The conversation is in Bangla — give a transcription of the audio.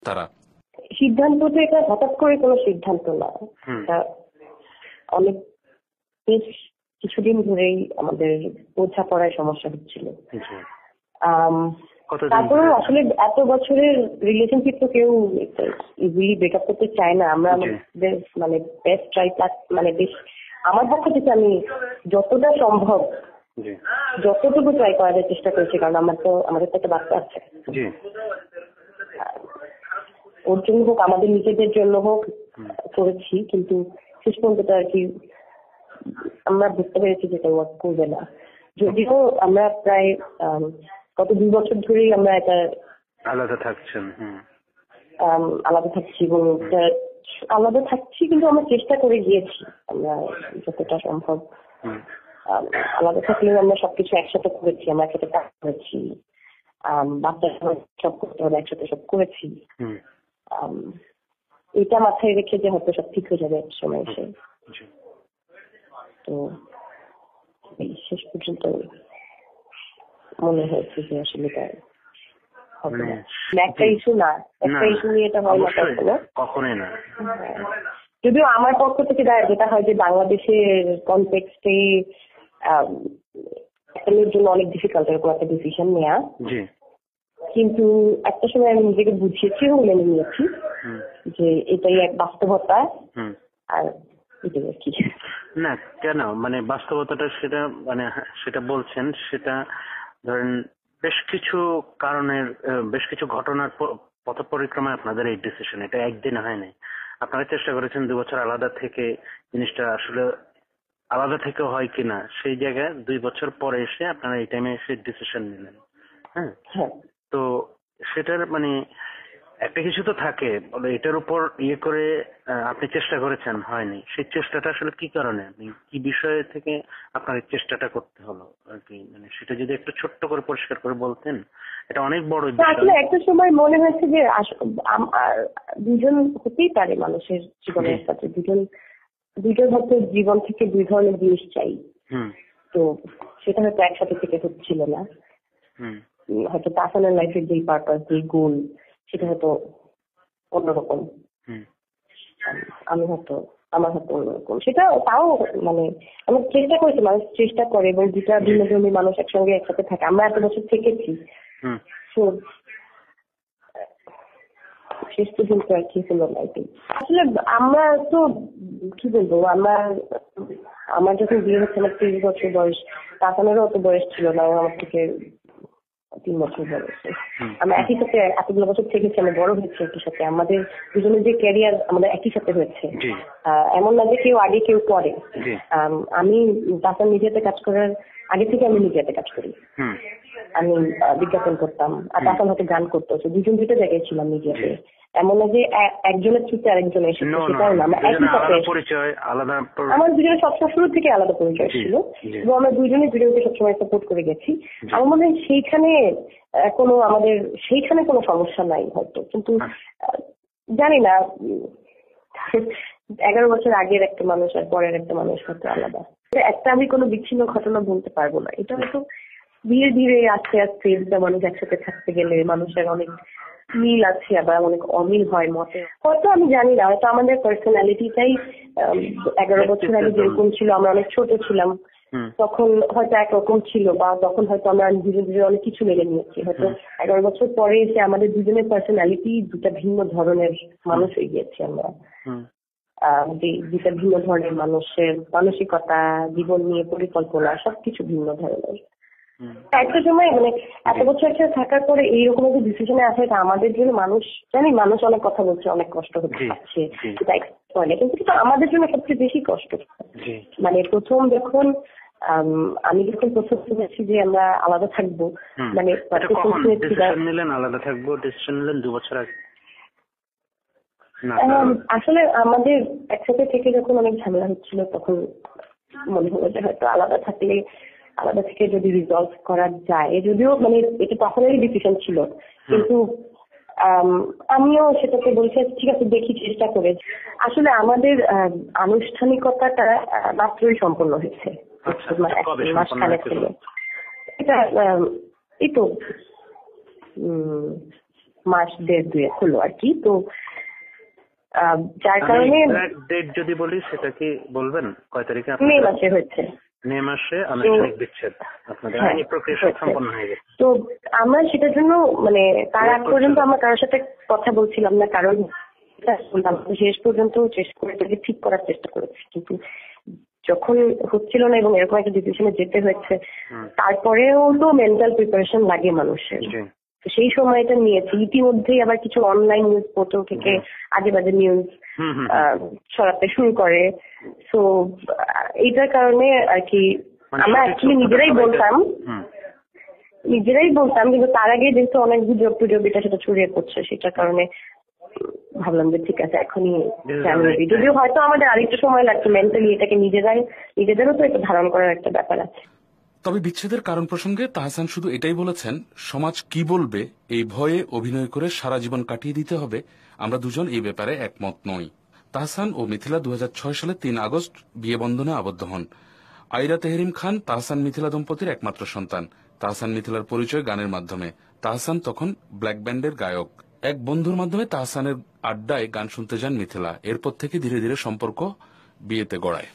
তারা? সিদ্ধান্ত তো এটা হঠাৎ করে কোনো সিদ্ধান্ত না, এটা অনেক বেশ কিছুদিন ধরেই আমাদের বোঝাপড়ায় সমস্যা হচ্ছিল। তারপরে আসলে এত বছরের রিলেশনশিপ তো কেউ ইজিলি ব্রেকআপ করতে চায় না। আমরা আমাদের মানে বেস্ট ট্রাই মানে বেশ আমার পক্ষ থেকে আমি যতটা সম্ভব যতটুকু ট্রাই করার চেষ্টা করেছি, কারণ আমাদের তো একটা বাচ্চা আছে, ওর জন্য হোক আমাদের নিজেদের জন্য হোক করেছি, কিন্তু শেষ পর্যন্ত আর কি আমরা বুঝতে পেরেছি যেটা ওয়ার্ক করবে না। যদিও আমরা প্রায় গত 2 বছর ধরেই আমরা এটা আলাদা থাকছি এবং আলাদা থাকছি, কিন্তু আমরা চেষ্টা করে গিয়েছি আমরা যতটা সম্ভব। আলাদা থাকলেও আমরা সবকিছু একসাথে করেছি, আমরা একসাথে কাজ করেছি, বাচ্চা সব করতে হলে একসাথে সব করেছি। এটা মাথায় রেখে যে হয়তো সব ঠিক হয়ে যাবে এক সময় এসে, তো শেষ পর্যন্ত মনে হয়েছে যে আসলে একটা ইস্যু না, একটা ইস্যু নিয়ে এটা হয় না কখনোই না। যদিও আমার পক্ষ থেকে যেটা হয় যে বাংলাদেশের কনটেক্সটে এর জন্য অনেক ডিফিকাল্ট এরকম একটা ডিসিশন নেওয়া, কিন্তু একটা সময় আমি নিজেকে বুঝিয়েছি এবং মেনে নিয়েছি যে এটাই এক বাস্তবতা। আর এটাই আর কি না কেন মানে বাস্তবতাটা সেটা মানে সেটা বলছেন, সেটা ধরেন বেশ কিছু কারণের বেশ কিছু ঘটনার পথ পরিক্রমায় আপনাদের এই ডিসিশন, এটা একদিন হয় নাই। আপনারা চেষ্টা করেছেন 2 বছর আলাদা থেকে জিনিসটা আসলে আলাদা থেকে হয় কিনা, সেই জায়গায় 2 বছর পরে এসে আপনারা এই টাইমে এসে ডিসিশন নিলেন। হ্যাঁ, তো সেটার মানে একটা কিছু তো থাকে, এটার উপর ইয়ে করে আপনি চেষ্টা করেছেন, হয়নি। সেই চেষ্টাটা আসলে কি কারণে, কি বিষয় থেকে আপনার এই চেষ্টাটা করতে হলো আর কি, মানে সেটা যদি একটু ছোট্ট করে পরিষ্কার করে বলতেন। এটা অনেক বড় বিষয়। আসলে একটা সময় মনে হয়েছে যে দুজন হতেই পারে মানুষের জীবনের সাথে, দুজন হয়তো জীবন থেকে 2 ধরনের জিনিস চাই, তো সেটা হয়তো একসাথে থেকে হচ্ছিল না। হয়তো পার্সোনাল লাইফের যেই পারপাস, যেই গোল, সেটা হয়তো অন্যরকম, আমার হয়তো অন্যরকম। সেটা তাও মানে আমি চেষ্টা করেছি, মানুষ চেষ্টা করে, এবং 2টা ভিন্ন ধর্মী মানুষ একসঙ্গে একসাথে থাকে। আমরা এত বছর থেকেছি, শেষ পর্যন্ত আর কি হলো লাইফে। আসলে আমরা তো কি বলবো, আমার যখন বিয়ে হচ্ছে আমার 30 বছর বয়স, তাসানেরও অত বয়স ছিল না, আমার থেকে 3 বছর বয়স। আমরা একই সাথে এতগুলো বছর থেকেছি, আমরা বড় হয়েছি একই সাথে, আমাদের দুজনের যে ক্যারিয়ার আমাদের একই সাথে হয়েছে। এমন না যে কেউ আগে কেউ পরে। আমি তাসান মিডিয়াতে কাজ করার আগে থেকে আমি মিডিয়াতে কাজ করি, আমি বিজ্ঞাপন করতাম, আর তাসান হয়তো গান করতো, দুজন 2টা জায়গায় ছিলাম মিডিয়াতে। এমন না যে একজনের থ্রুতে আরেকজনের এসেছে, সেটাও না, আমরা একই সাথে। আমার দুজনের সবসময় শুরু থেকে আলাদা পরিচয় ছিল, এবং আমরা দুজনকে সবসময় সাপোর্ট করে গেছি। আমার মনে হয় সেইখানে কোনো সমস্যা নাই হয়তো, কিন্তু জানি না 11 বছর আগের একটা মানুষ আর পরের একটা মানুষ হয়তো আলাদা। একটা আমি কোনো বিচ্ছিন্ন ঘটনা বলতে পারবো না, এটা হয়তো ধীরে ধীরে আস্তে আস্তে দুটা মানুষ একসাথে থাকতে গেলে মানুষের অনেক মিল আছে, আবার অনেক অমিল হয় মতে। হয়তো আমি জানি না, হয়তো আমাদের পার্সোনালিটিটাই 11 বছর আগে যেরকম ছিল, আমরা অনেক ছোট ছিলাম তখন হয়তো একরকম ছিল, বা তখন হয়তো আমরা ধীরে ধীরে অনেক কিছু মেনে নিয়েছি। হয়তো 11 বছর পরে এসে আমাদের দুজনের পার্সোনালিটি 2টা ভিন্ন ধরনের মানুষ হয়ে গিয়েছি আমরা। 2টা ভিন্ন ধরনের মানুষের মানসিকতা, জীবন নিয়ে পরিকল্পনা সবকিছু ভিন্ন ধরনের। একটা সময় মানে এত বছর একসাথে থাকার পরে এইরকম একটা ডিসিশনে আসে, এটা আমাদের জন্য মানুষ অনেক কথা বলছে, অনেক কষ্ট হচ্ছে, কিন্তু আমাদের জন্য সবচেয়ে বেশি কষ্ট। মানে আমি যখন প্রথম শুনেছি যে আমরা আলাদা থাকবো, মানে আলাদা থাকবো ডিসিশন নিলেন 2 বছর আগে। আসলে আমাদের একসাথে থেকে যখন অনেক ঝামেলা হচ্ছিল, তখন মনে হলো যে হয়তো আলাদা থেকে যদি রিজলভ করা যায়, যদিও মানে এটা তখনেরই ডিসিশন ছিল, কিন্তু আমিও সেটাকে বলছি ঠিক আছে দেখি, চেষ্টা করে। আসলে আমাদের আনুষ্ঠানিকতাটা মাত্রই সম্পন্ন হয়েছে, মাসখানেক হলো। এটা এই তো মাস 1.5-2 হলো আর কি। তো যার কারণে ডেট যদি বলি সেটা কি বলবেন, কয় তারিখে? মে মাসে হয়েছে। মে মাসে আনুষ্ঠানিক বিচ্ছেদ, আপনাদের আইনি প্রক্রিয়া সব সম্পন্ন হয়ে গেছে। তো আমরা সেটার জন্য মানে তার আগ পর্যন্ত আমরা কারোর সাথে কথা বলছিলাম না, কারণ শেষ পর্যন্ত চেষ্টা করে তাকে ঠিক করার চেষ্টা করেছি, কিন্তু যখন হচ্ছিল না এবং এরকম একটা ডিসিশনে যেতে হয়েছে, তারপরেও তো মেন্টাল প্রিপারেশন লাগে মানুষের। তো সেই সময়টা নিয়েছি। ইতিমধ্যেই আবার কিছু অনলাইন নিউজ পোর্টাল থেকে আজে বাজে নিউজ ছড়াতে শুরু করে। তো এইটার কারণে আর কি আমরা অ্যাকচুয়ালি নিজেরাই বলতাম, কিন্তু তার আগে যেহেতু অনেক গুজব টুজব এটা সেটা ছড়িয়ে পড়ছে, সেটার কারণে ভাবলাম যে ঠিক আছে এখনই জানুয়ারি, যদিও হয়তো আমাদের আরেকটু সময় লাগছে মেন্টালি এটাকে নিজেদেরও তো একটা ধারণ করার একটা ব্যাপার আছে। তবে বিচ্ছেদের কারণ প্রসঙ্গে তাহসান শুধু এটাই বলেছেন, সমাজ কি বলবে এই ভয়ে অভিনয় করে সারা জীবন কাটিয়ে দিতে হবে, আমরা দুজন এই ব্যাপারে একমত নই। তাহসান ও মিথিলা 2006 সালে 3 আগস্ট বিয়ে বন্ধনে আবদ্ধ হন। আইরা তেহরিম খান তাহসান মিথিলা দম্পতির একমাত্র সন্তান। তাহসান মিথিলার পরিচয় গানের মাধ্যমে। তাহসান তখন ব্ল্যাক ব্যান্ডের গায়ক। এক বন্ধুর মাধ্যমে তাহসানের আড্ডায় গান শুনতে যান মিথিলা। এরপর থেকে ধীরে ধীরে সম্পর্ক বিয়েতে গড়ায়।